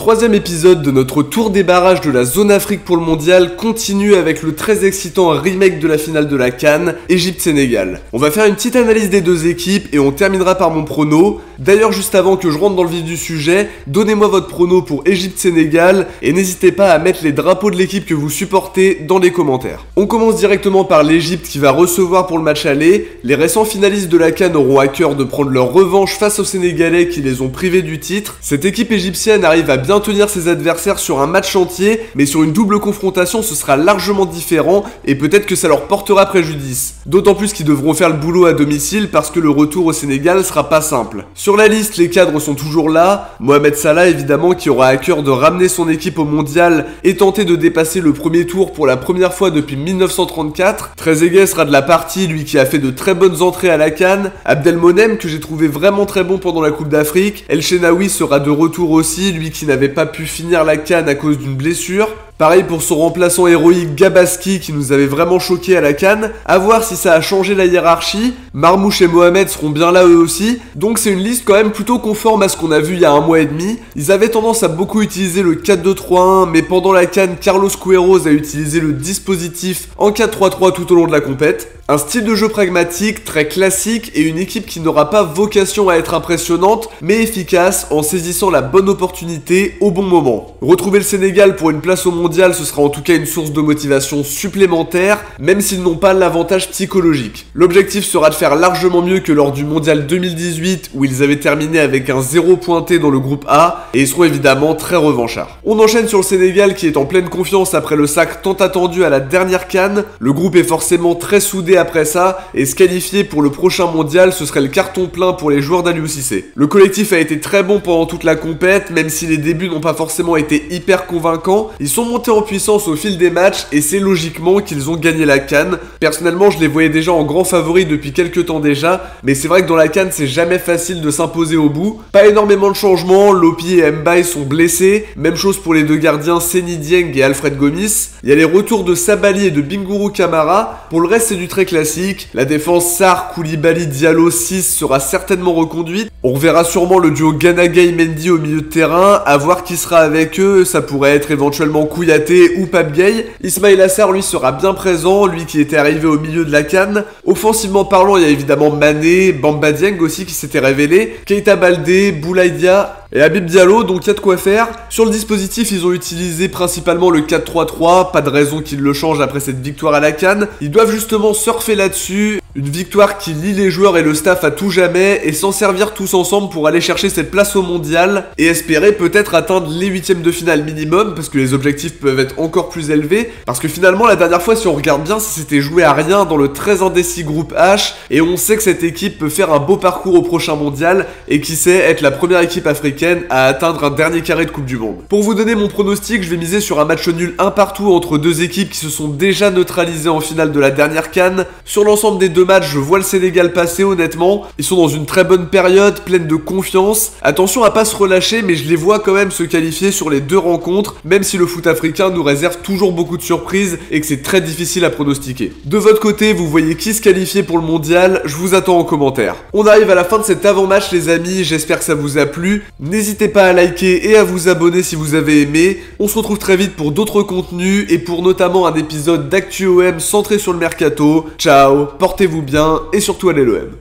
troisième épisode de notre tour des barrages de la zone Afrique pour le mondial continue avec le très excitant remake de la finale de la CAN, Égypte-Sénégal. On va faire une petite analyse des deux équipes et on terminera par mon prono. D'ailleurs, juste avant que je rentre dans le vif du sujet, donnez-moi votre prono pour Égypte-Sénégal et n'hésitez pas à mettre les drapeaux de l'équipe que vous supportez dans les commentaires. On commence directement par l'Égypte qui va recevoir pour le match aller. Les récents finalistes de la CAN auront à cœur de prendre leur revanche face aux Sénégalais qui les ont privés du titre. Cette équipe égyptienne arrive à bien tenir ses adversaires sur un match entier, mais sur une double confrontation ce sera largement différent et peut-être que ça leur portera préjudice. D'autant plus qu'ils devront faire le boulot à domicile parce que le retour au Sénégal sera pas simple. Sur la liste, les cadres sont toujours là. Mohamed Salah évidemment qui aura à cœur de ramener son équipe au mondial et tenter de dépasser le premier tour pour la première fois depuis 1934. Trezeguet sera de la partie, lui qui a fait de très bonnes entrées à la CAN. Abdelmonem que j'ai trouvé vraiment très bon pendant la Coupe d'Afrique. El Shenaoui sera de retour aussi, lui qui n'avait pas pu finir la CAN à cause d'une blessure. Pareil pour son remplaçant héroïque Gabaski qui nous avait vraiment choqué à la CAN. À voir si ça a changé la hiérarchie. Marmouche et Mohamed seront bien là eux aussi. Donc c'est une liste quand même plutôt conforme à ce qu'on a vu il y a un mois et demi. Ils avaient tendance à beaucoup utiliser le 4-2-3-1, mais pendant la CAN, Carlos Queiroz a utilisé le dispositif en 4-3-3 tout au long de la compète. Un style de jeu pragmatique, très classique et une équipe qui n'aura pas vocation à être impressionnante, mais efficace en saisissant la bonne opportunité au bon moment. Retrouver le Sénégal pour une place au mondial, ce sera en tout cas une source de motivation supplémentaire, même s'ils n'ont pas l'avantage psychologique. L'objectif sera de faire largement mieux que lors du mondial 2018 où ils avaient terminé avec un 0 pointé dans le groupe A et ils seront évidemment très revanchards. On enchaîne sur le Sénégal qui est en pleine confiance après le sac tant attendu à la dernière CAN. Le groupe est forcément très soudé après ça et se qualifier pour le prochain mondial ce serait le carton plein pour les joueurs d'Aliou Cissé. Le collectif a été très bon pendant toute la compète, même si les débuts n'ont pas forcément été hyper convaincants. Ils sont montés en puissance au fil des matchs et c'est logiquement qu'ils ont gagné la CAN. Personnellement je les voyais déjà en grand favori depuis quelques temps déjà, mais c'est vrai que dans la CAN c'est jamais facile de s'imposer au bout. Pas énormément de changements, Lopi et Mbaye sont blessés, même chose pour les deux gardiens Seny Dieng et Alfred Gomis. Il y a les retours de Sabali et de Bingourou Kamara, pour le reste c'est du très classique. La défense Sarr, Koulibaly, Diallo 6 sera certainement reconduite. On reverra sûrement le duo Gana-Gueye-Mendy au milieu de terrain, à voir qui sera avec eux, ça pourrait être éventuellement Kouyaté ou Pape Gueye. Ismaïla Sarr lui sera bien présent, lui qui était arrivé au milieu de la CAN. Offensivement parlant, il y a évidemment Mané, Bamba Dieng aussi qui s'était révélé, Keita Baldé, Boulaïdia et Habib Diallo, donc il y a de quoi faire. Sur le dispositif, ils ont utilisé principalement le 4-3-3, pas de raison qu'ils le changent après cette victoire à la CAN. Ils doivent justement surfer là-dessus, une victoire qui lie les joueurs et le staff à tout jamais et s'en servir tous ensemble pour aller chercher cette place au mondial et espérer peut-être atteindre les huitièmes de finale minimum parce que les objectifs peuvent être encore plus élevés. Parce que finalement, la dernière fois, si on regarde bien, ça s'était joué à rien dans le très indécis groupe H et on sait que cette équipe peut faire un beau parcours au prochain mondial et qui sait être la première équipe africaine à atteindre un dernier carré de Coupe du Monde. Pour vous donner mon pronostic, je vais miser sur un match nul un partout entre deux équipes qui se sont déjà neutralisées en finale de la dernière CAN. Sur l'ensemble des deux matchs, je vois le Sénégal passer honnêtement. Ils sont dans une très bonne période, pleine de confiance. Attention à pas se relâcher, mais je les vois quand même se qualifier sur les deux rencontres, même si le foot africain nous réserve toujours beaucoup de surprises et que c'est très difficile à pronostiquer. De votre côté, vous voyez qui se qualifier pour le mondial? Je vous attends en commentaire. On arrive à la fin de cet avant-match les amis, j'espère que ça vous a plu. N'hésitez pas à liker et à vous abonner si vous avez aimé. On se retrouve très vite pour d'autres contenus et pour notamment un épisode d'Actu OM centré sur le mercato. Ciao, portez-vous bien et surtout allez l'OM.